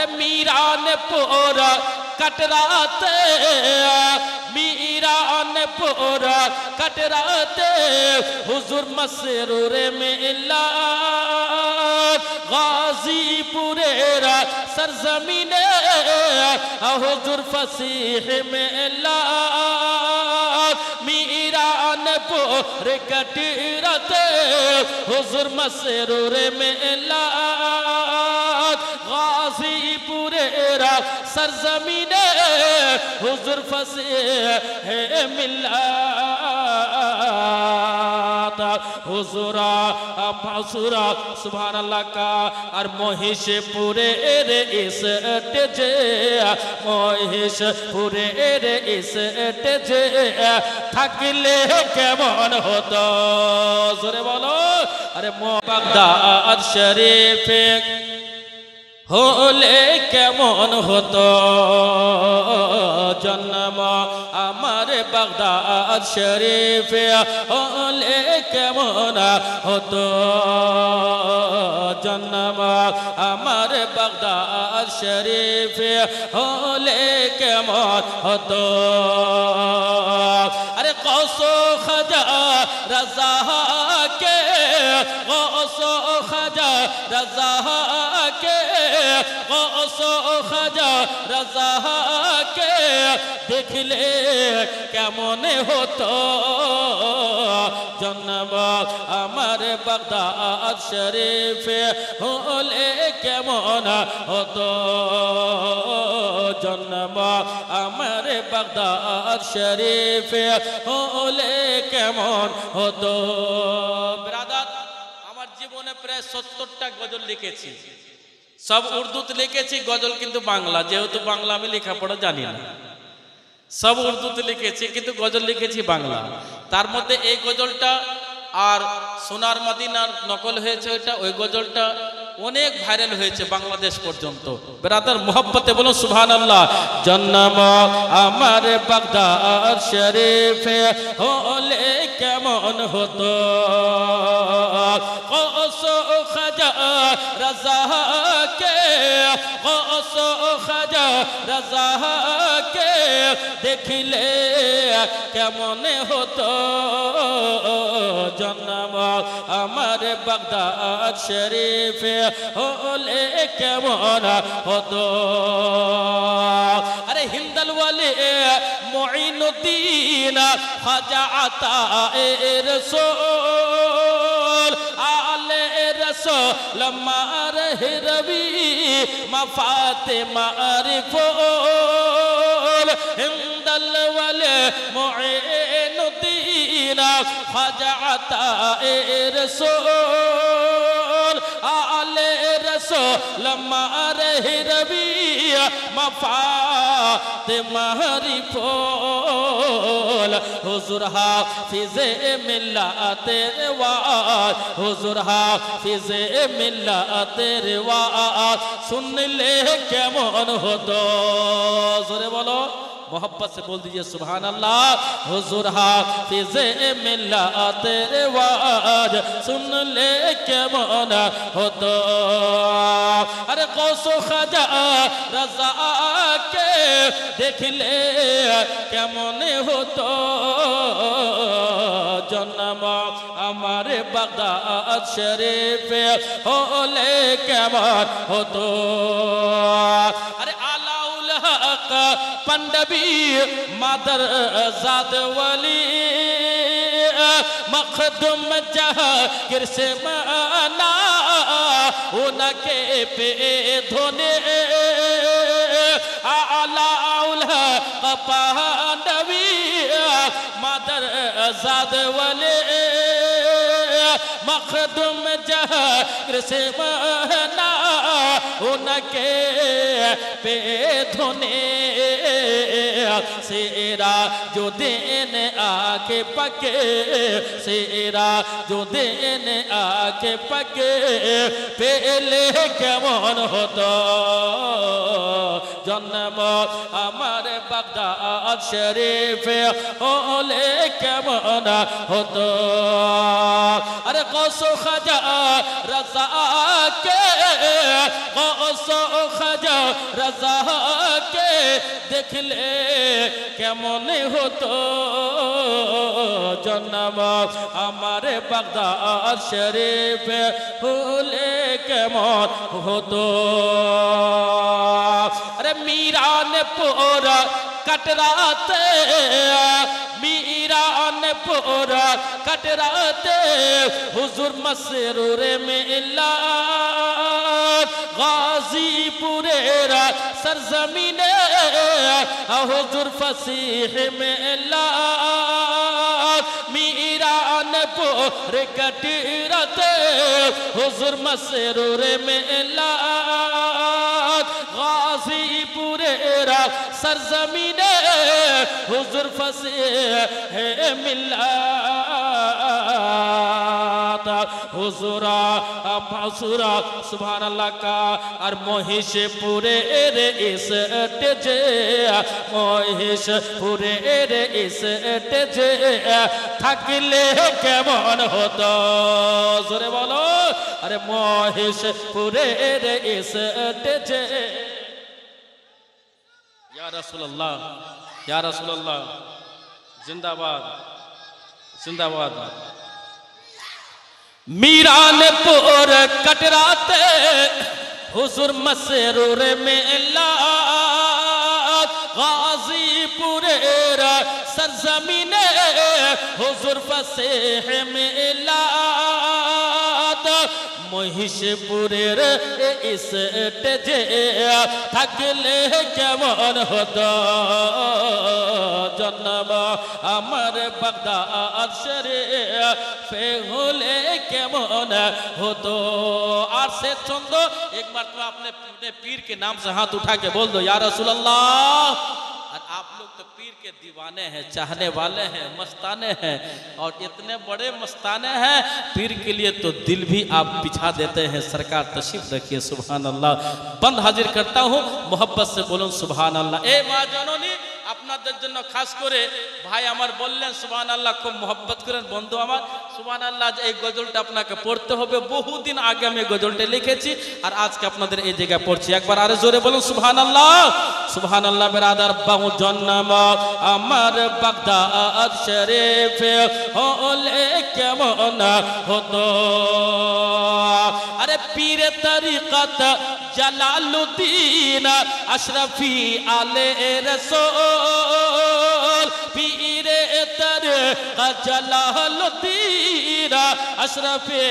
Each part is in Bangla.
अरे मीरा ने पूरा कटराते, मीरा ने पूरा कटराते हुजूर मसरूर मिला गाजीपुरेरा सरजमीने हुजूर फसीह मिला मीरा ने पूरे कटराते हुजूर मसरूर मिला गाजीपुरेरा सरजमीने हुजूर फसीह मिल्लात हुजूरा हुजूरा सुभान अल्लाह का और महिषपुरे रे इस टेजे महिषपुरे रे इस टेजे থাকলে কেমন হতো জোরে বলো আরে বাগদাদ শরীফে হলে কেমন হতো জন্ম আমার বাগদাদ শরীফে হলে কেমন হতো জন্ম আমার বাগদাদ শরীফে হলে কেমন হতো আরে কৌসো খাজা রাজা কে কৌসো খাজা রাজা কে কৌসো খাজা রাজা কে দেখলে কেমন হতো জন্ম আমার বাগদাদ শরীফে হলে কেমন হতো জন্ম আমার বাগদাদ শরীফে হলে কেমন হতো ব্রাদার আমার জীবনে প্রায় 70টা গজল লিখেছি সব উর্দুতে লিখেছি গজল কিন্তু বাংলা যেহেতু বাংলা আমি লেখাপড়া জানি না সব উর্দুতে লিখেছি কিন্তু গজল লিখেছি বাংলা তার মধ্যে এই গজলটা আর সোনার মদিনার নকল হয়েছে ওইটা ওই গজলটা অনেক ভাইরাল হয়েছে বাংলাদেশ পর্যন্ত ব্রাদার মোহব্বতে বলুন সুবহানাল্লাহ জন্ম আমার বাগদাদ শরীফে হলে কেমন হতো কৌসো খাজা রাজা কে কৌসো খাজা রাজা কে দেখলে কেমন হতো জন্ম আমার বাগদাদ শরীফে হলে কেমন হতো আরে হিন্দল ওয়ালি মুঈনুদ্দিন খাজা আতা রাসূল আলে রাসূল মারহবি মা ফাতেমা আরিফুল হিন্দল ওয়ালি মুঈনুদ্দিন খাজা আতা রাসূল আলে রাসূল মারহবি মা ফাতেমা আরিফুল হুজুর হাফিজে মিল্লাতের ওয়াজ হুজুর হাফিজে মিল্লাতের ওয়াজ শুনলে কেমন হতো জোরে বলো मोहब्बत से बोल दीजिए सुभान अल्लाह हुजूर हाफिज़े मिल्लतेर वाज सुन ले केमन होतो अरे गौसो खाजा रजा के देख ले केमन होतो जन्म हमारे बागदाद शरीफ होले केमन होतो अरे पंडबी मादर जाद वली मखदुम जहांगीर से माना उनके पे धोने आला उल्हा पंडबी मादर जाद वली मखदुम जहांगीर से माना उनके पे धोने सेरा जो दिन आके पके सेरा जो दिन आके पके पहले केमन होतो জন্ম আমার বাগদাদ শরীফে হলে কেমন হতো। আরে কসো খাজা রাজা কে, কসো খাজা রাজা কে দেখলে কেমন হতো। জন্ম আমার বাগদাদ শরীফে হলে কেমন হতো। अरे मीरा ने पूरा कटराते, मीरा ने पूरा कटराते हुजूर मसरूर मिलाद गाजीपुरेरा सरजमीने हुजूर फसीह मिलाद। मीरा ने पूरे कटराते हुजूर मसरूर मिलाद गाजीपुरेरा सरजमीने हुजूर फसीह मिल्लात। हुजूरा मासूरा सुभान अल्लाह का और महिषपुरेर इस टेजे, महिषपुरेर इस टेजे থাকলে কেমন হতো। জোরে বলো। আরে महिषपुरेर इस टेजे। या रसूलुल्लाह, या रसूलुल्लाह, जिंदाबाद जिंदाबाद। मीरा ने पुर कटराते हुजूर मसरूर मिलाद गाजीपुरेर सरजमीने हुजूर फसीह मिलाद। महिषपुरेर इस टेजे থাকলে কেমন হতো। জন্ম আমার বাগদাদ শরীফে হলে কেমন হতো। আর সে ছন্দ एक बार तो आपने अपने पीर के नाम से हाथ उठा के बोल दो या रसूल अल्लाह। और आप लोग तो पीर के दीवाने हैं, चाहने वाले हैं, मस्ताने हैं, और इतने बड़े मस्ताने हैं पीर के लिए तो दिल भी आप बिछा देते हैं। सरकार तशरीफ रखिए। सुभान अल्लाह। बंद हाजिर करता हूँ, मोहब्बत से बोलूं सुभान अल्लाह। ए माँ जननी আপনাদের জন্য খাস করে ভাই আমার বললেন সুবহানাল্লাহ, খুব মহব্বত করেন বন্ধু আমার সুবহানাল্লাহ। এই গজলটা আপনাকে পড়তে হবে। বহুদিন আগে আমি গজলটা লিখেছি আর আজকে আপনাদের এই জায়গায় পড়ছি। একবার আরো জোরে বলুন সুবহানাল্লাহ। সুবহানাল্লাহ। বেরাদার বাহু জন্ম আমার বাগদাদ শরীফে হলে কেমন হতো। আরে পীরে তরিকত জালালুদ্দিন আশরাফি আলে রসুল, পীরে তরিকত জালালুদ্দিন আশরাফি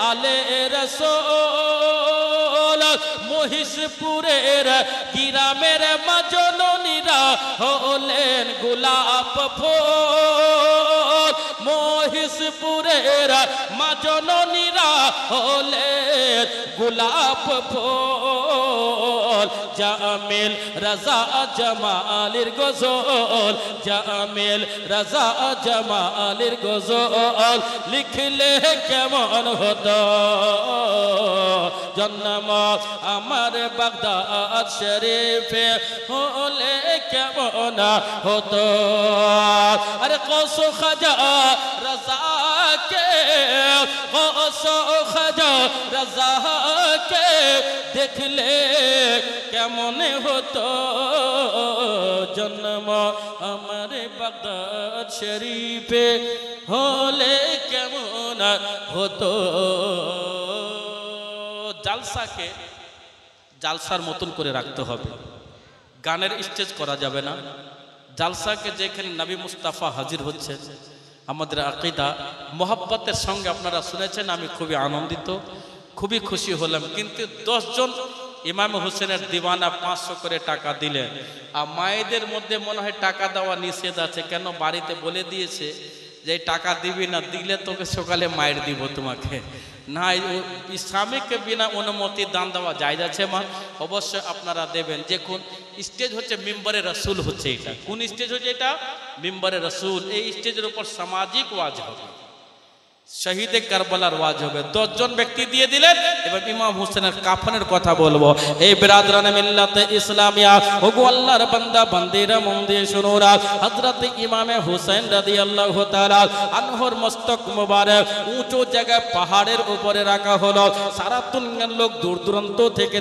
আলে রসুল। মহিষপুরের গ্রামের মাজননীরা হলেন গোলাপ ফুল। মহিষপুরের মাজননীরা হলেন গোলাপ ফুল। জামিল রাজা জামালের গজল, জামিল রাজা জামালের গজল লিখলে কেমন হতো। জন্ম আমার বাগদাদ শরীফে হলে কেমন হতো। আরে কসো খাজা রাজা কে, কসো খাজা রাজা কে দেখলে কেমন হতো। জন্ম আমার বাগদাদ শরীফে হলে কেমন হতো। জালসাকে জালসার মতন করে রাখতে হবে, গানের স্টেজ করা যাবে না। জালসাকে যেখানে নবী মুস্তাফা হাজির হচ্ছে, আমাদের আকীদা মোহাব্বতের সঙ্গে আপনারা শুনেছেন, আমি খুবই আনন্দিত, খুবই খুশি হলাম। কিন্তু 10 জন ইমাম হোসেনের দিওয়ানা 500 করে টাকা দিলেন। আর মায়েদের মধ্যে মনে হয় টাকা দেওয়া নিষেধ আছে, কেন বাড়িতে বলে দিয়েছে যে টাকা দিবি না, দিলে তোকে সকালে মায়ের দিব তোমাকে না। ইসলামিক বিনা অনুমতি দান দেওয়া জায়েজ আছে মা, অবশ্যই আপনারা দেবেন। দেখুন স্টেজ হচ্ছে মিম্বরে রসুল হচ্ছে এটা। কোন স্টেজ হচ্ছে এটা? মিম্বরে রসুল। এই স্টেজের উপর সামাজিক ওয়াজ হবে, শহীদে কারবালার ওয়াজ হবে 10 জন ব্যক্তি দিয়ে দিলেন। এবার ইমাম হোসেনের কাফনের কথা বলবো। এই বিরাদরানে মিল্লাতে ইসলামিয়া, ওগো আল্লাহর বান্দা বান্দিরা মন দিয়ে শুনুরা। হযরত ইমামে হোসেন রাদিয়াল্লাহু তাআলা আনহুর মস্তক মোবারক উঁচু জায়গায় পাহাড়ের উপরে রাখা হলো। সারা দুনিয়ার লোক দূর দূরান্ত থেকে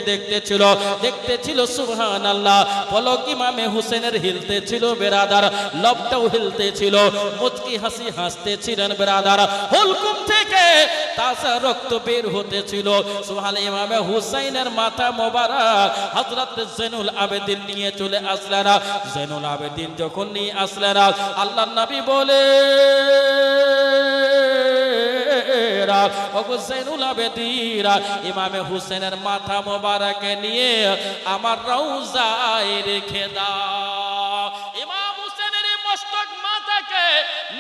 দেখতেছিল সুবহানাল্লাহ। পলক ইমামে হোসেনের হিলতে ছিল বেরাদার, লবটাও হিলতে ছিল, মুচকি হাসি হাসতে ছিলেন বেরাদার। হুলকুম থেকে তাজা রক্ত বের হতেছিল। সুবহান ইমামে হুসাইনের মাথা মোবারক হযরত জৈনুল আবেদিন নিয়ে চলে আসলেন। জৈনুল আবেদিন যখন নিয়ে আসলেন, আল্লাহর নবী বলে ওগো জৈনুল আবেদিন, ইমামে হুসাইনের মাথা মোবারকে নিয়ে আমার রওজায় রেখে দাও। ইমাম হুসাইনের মস্তক মাথাকে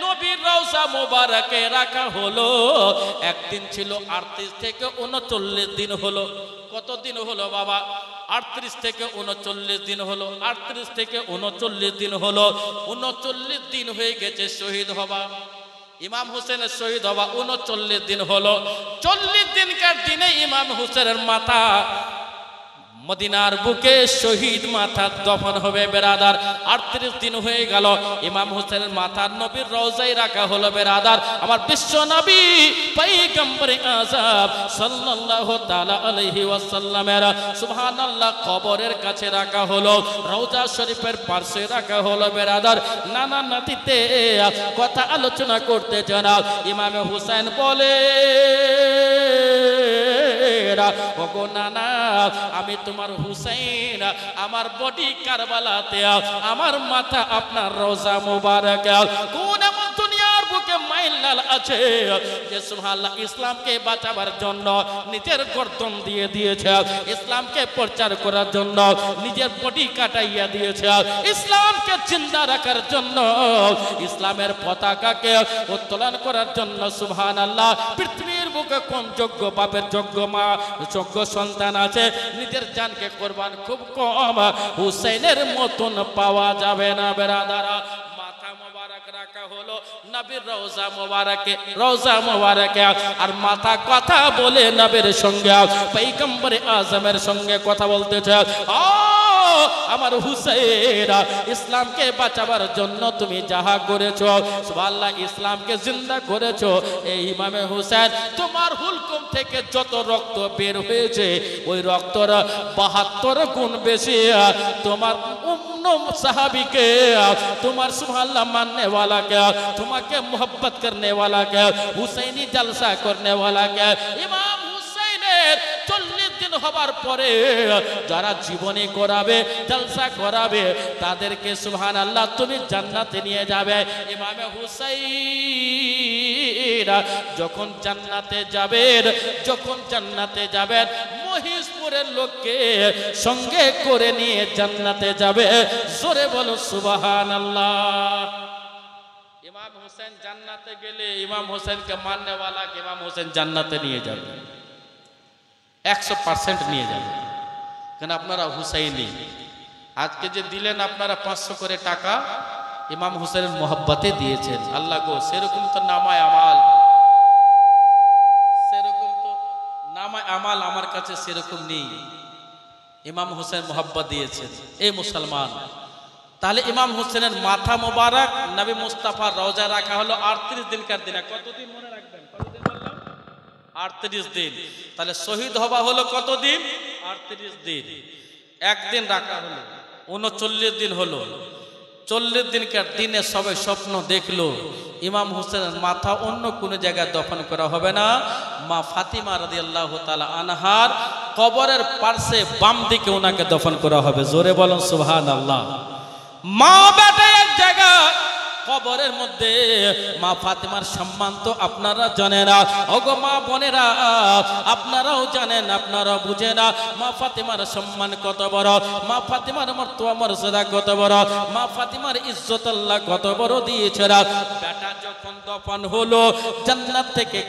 নবীর রওজা মোবারকে রাখা হলো। একদিন ছিল 38 থেকে 39 দিন হলো। কত দিন হলো বাবা? 38 থেকে 39 দিন হলো। 38 থেকে 39 দিন হলো। 39 দিন হয়ে গেছে শহীদ হবা। ইমাম হোসেনের শহীদ হবা 39 দিন হলো। 40 দিনকার দিনে ইমাম হোসেনের মাথা মদিনার বুকে শহীদ মাথা দফন হবে বেরাদার। 38 দিন হয়ে গেল, ইমাম হোসেনের মাথা নবীর রওজায় রাখা হলো বেরাদার। আমার বিশ্ব নবী পয়গম্বরে আযম সাল্লাল্লাহু তাআলা আলাইহি ওয়াসাল্লামের সুবহানাল্লাহ কবরের কাছে রাখা হলো, রওজা শরীফের পাশে রাখা হলো বেরাদার। নানা নাতিতে কথা আলোচনা করতে জানাব। ইমামে হুসাইন বলে ওগো নানা, আমি তোমার হুসাইন, আমার বডি কারবালাতে, আমার মাথা আপনার রওজা মুবারক। কোন এমন দুনিয়ার বুকে মাইলাল আছে যে সুবহানাল্লাহ ইসলামকে বাঁচাবার জন্য নিজের গর্দন দিয়ে দিয়েছে, ইসলামকে প্রচার করার জন্য নিজের বডি কাটাইয়া দিয়েছে, ইসলামকে জিন্দা রাখার জন্য, ইসলামের পতাকাকে উত্তোলন করার জন্য সুবহানাল্লাহ পৃথিবীর বুকে কোন যোগ্য বাপের যোগ্য মা যোগ্য সন্তান আছে নিজের জানকে কোরবান খুব কম। হুসাইনের মতন পাওয়া যাবে না বেরাদারা। মাথা মোবারক রাখা হলো নবীর রওজা মোবারকে, আর মাথা কথা বলে নবীর সঙ্গে পয়গম্বরে আযমের সঙ্গে কথা বলতেছে। আমার হুসাইন, ইসলামকে বাঁচাবার জন্য তুমি যাহা করেছো সুবহানাল্লাহ, ইসলামকে জিন্দা করেছো। এই ইমামে হুসাইন, তোমার হুলকুম থেকে যত রক্ত বের হয়েছে ওই রক্তর 72 গুণ বেশি তোমার সাহাবীকে, তোমার সুবহানাল্লাহ मानने वाला क्या, तुम्हारे मोहब्बत करने वाला क्या, हुसैनी जलसा करने वाला क्या। इमाम हुसैनेर 40 दिन হবার পরে যারা জীবনী করাবে জলসা করাবে তাদেরকে সুবহানাল্লাহ তুমি জান্নাতে নিয়ে যাবে। ইমামে হুসাইন যখন জান্নাতে যাবেন মহিষপুরের লোককে সঙ্গে করে নিয়ে জান্নাতে যাবে। জোরে বলো সুবহানাল্লাহ। ইমাম হোসেন জান্নাতে গেলে ইমাম হোসেনকে মাননে ওয়ালাকে ইমাম হোসেন জান্নাতে নিয়ে যাবে, 100% নিয়ে যাবে। কেন? আপনারা হুসাইনি। আজকে যে দিলেন আপনারা 500 করে টাকা ইমাম হোসেনের মোহব্বতে দিয়েছেন। আল্লাহ গো, সেরকম তো নামায় আমাল আমার কাছে সেরকম নেই। ইমাম হোসেন মোহব্বত দিয়েছেন এই মুসলমান। তাহলে ইমাম হোসেনের মাথা মোবারক নবী মুস্তাফার রওজায় রাখা হলো 38 দিনকার দিনে। কতদিন মনে রাখবেন? কতদিন বললাম? 38 দিন। তাহলে শহীদ হওয়া হলো কতদিন? 38 দিন। একদিন রাখা হলো 39 দিন হলো। 40 দিনকার দিনে সবাই স্বপ্ন দেখলো ইমাম হোসেনের মাথা অন্য কোনো জায়গায় দফন করা হবে না, মা ফাতিমা রাদিয়াল্লাহু তাআলা আনহার কবরের পাশে বাম দিকে ওনাকে দফন করা হবে। জোরে বলুন সুবহানাল্লাহ। মা বেটা এক জায়গা কবরের মধ্যে। মা ফাতিমার সম্মান তো আপনারা জানেন না, ওগো মা বোনেরা আপনারাও জানেন, আপনারাও বুঝেন না মা ফাতিমার সম্মান কত বড়, মা ফাতিমার মর্তবা মর্যাদা কত বড়, মা ফাতিমার ইজ্জত আল্লাহ কত বড় দিয়েছে। বেটা যখন দফন হলো জান্নাত থেকে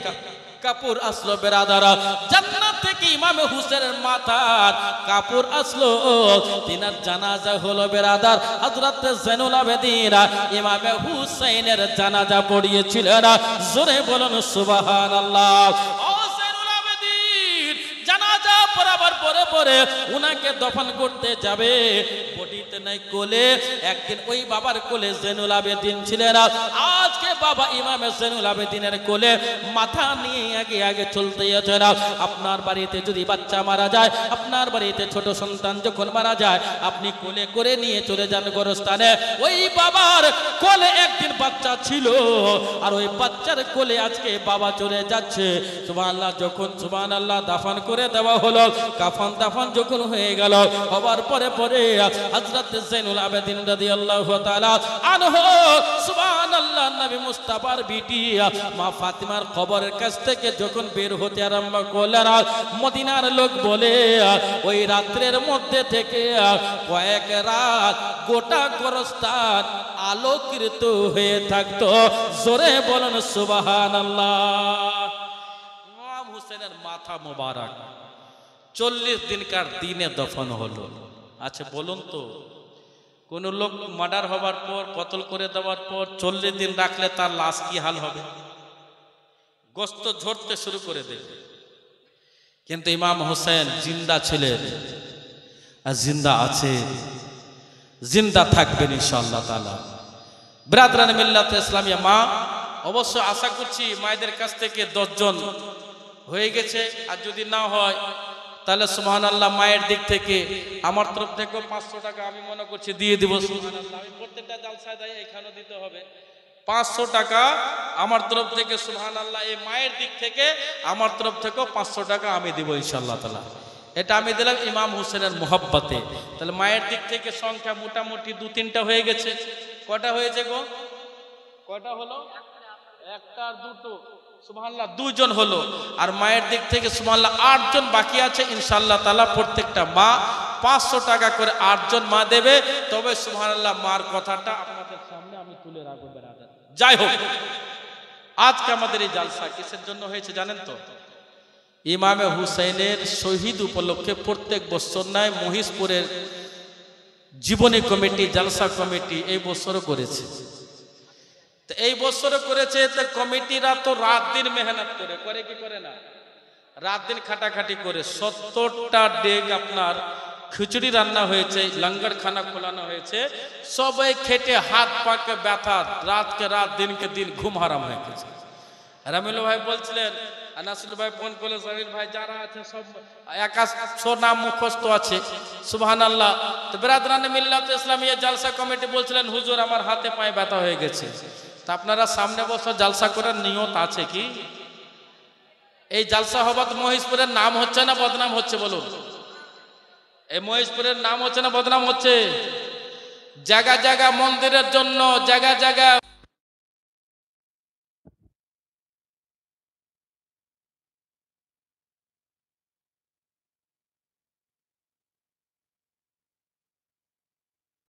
কাপড় আসলো বেরাদারা, জান্নাত থেকে ইমামে হুসেনের মাথার কাপড় আসলো, তিনার জানাজা হলো বেরাদার। হযরত জৈনুল আবেদিন ইমামে হুসাইনের জানাজা পড়িয়েছিলেন। জোরে বলুন সুবহানাল্লাহ। ও জৈনুল আবেদিন জানাজা পড়াবার পরে পরে উনাকে দফন করতে যাবে, বডিতে নাই কোলে। একদিন ওই বাবার কোলে জৈনুল আবেদিন ছিলেন। আজকে বাবা ইমামে জৈনুল আবেদিনের কোলে মাথা নিয়ে আগে আগে চলতে আছেন। আপনার বাড়িতে যদি বাচ্চা মারা যায়, আপনার বাড়িতে ছোট সন্তান যখন মারা যায়, আপনি কোলে করে নিয়ে চলে যান গোরস্থানে। ওই বাবার কোলে একদিন বাচ্চা ছিল, আর ওই বাচ্চার কোলে আজকে বাবা চলে যাচ্ছে। সুবহানাল্লাহ। যখন সুবহানাল্লাহ দাফন করে দেওয়া হলো, কাফন দাফন যখন হয়ে গেল, হবার পরে পরে হযরত জৈনুল আবেদিন রাদিয়াল্লাহু তাআলা আনহু সুবহানাল্লাহ নবী মুস্তাফার বিটি মা ফাতিমার কবরের কাছ থেকে যখন বের হতে আরম্ভ করলেন, মদিনার লোক বলে ওই রাত্রের মধ্যে থেকে কয়েক রাত গোটা গোরস্থান আলোকিত হয়ে থাকতো। জোরে বলুন সুবহানাল্লাহ। ইমাম হুসেনের মাথা মোবারক 40 দিনকার দিনে দফন হলো। আচ্ছা বলুন তো, কোন লোক মার্ডার হবার পর, কতল করে দেওয়ার পর 40 দিন রাখলে তার লাশ কি হাল হবে? গোস্ত ঝরতে শুরু করে দেবে। কিন্তু ইমাম হোসেন জিন্দা ছিলেন, আর জিন্দা আছে, জিন্দা থাকবেন ইনশাআল্লাহ তাআলা। ব্রাদরান মিল্লাত ইসলামিয়া মা, অবশ্য আশা করছি মায়েদের কাছ থেকে 10 জন হয়ে গেছে, আর যদি না হয় তাহলে সুবহানাল্লাহ মায়ের দিক থেকে আমার তরফ থেকে 500 টাকা আমি মনে করছি দিয়ে দিব। সুবহানাল্লাহ। আমি প্রত্যেকটা জালসায় দেই, এখানেও দিতে হবে 500 টাকা আমার তরফ থেকে। সুবহানাল্লাহ। এই মায়ের দিক থেকে আমার তরফ থেকেও 500 টাকা আমি দিব ইনশাআল্লাহ তাআলা। এটা আমি দিলাম ইমাম হোসেনের মোহাব্বতে। তাহলে মায়ের দিক থেকে সংখ্যা মোটামুটি 2-3টা হয়ে গেছে। কটা হয়েছে গো? কটা হলো? একটা আর দুটো। সুবহানাল্লাহ 2 জন হলো। আর মায়ের দিক থেকে সুবহানাল্লাহ 8 জন বাকি আছে ইনশাআল্লাহ তাআলা। প্রত্যেকটা মা 500 টাকা করে 8 জন মা দেবে। তবে সুবহানাল্লাহ মার কথাটা আপনাদের সামনে আমি তুলে রাখবো ব্রাদার। যাই হোক, আজকে আমাদের এই জালসা কিসের জন্য হয়েছে জানেন তো? ইমামে হুসাইনের শহীদ উপলক্ষে প্রত্যেক বছর নয়, মহিষপুরের জীবনী কমিটি, জালসা কমিটি এই বছরও করেছে। তো এই বছরও করেছে। তো কমিটিরা তো রাত দিন মেহনত করে কি করে না? রাত দিন খাটাখাটি করে 70টা ডেগ আপনার খিচুড়ি রান্না হয়েছে, লঙ্গর খানা খোলানো হয়েছে। সবাই খেটে হাত পাকে ব্যথা, রাতকে রাত দিনকে দিন ঘুম হারাম হয়ে গেছে। রামিল ভাই বলছিলেন, আনাসুল ভাই ফোন করলে, জামিল ভাই যারা আছে সব 100 নাম মুখস্থ আছে। সুবহানাল্লাহ। তো ব্রাদরানে মিল্লাত ইসলামিয়া জালসা কমিটি বলছিলেন, হুজুর আমার হাতে পায়ে ব্যথা হয়ে গেছে। তা আপনারা সামনে বছর জালসা করার নিয়ত আছে কি? এই জালসা হবাত মহিষপুরের নাম হচ্ছে না বদনাম হচ্ছে বলুন? এই মহিষপুরের নাম হচ্ছে না বদনাম হচ্ছে? জায়গা জায়গা মন্দিরের জন্য, জায়গা জায়গা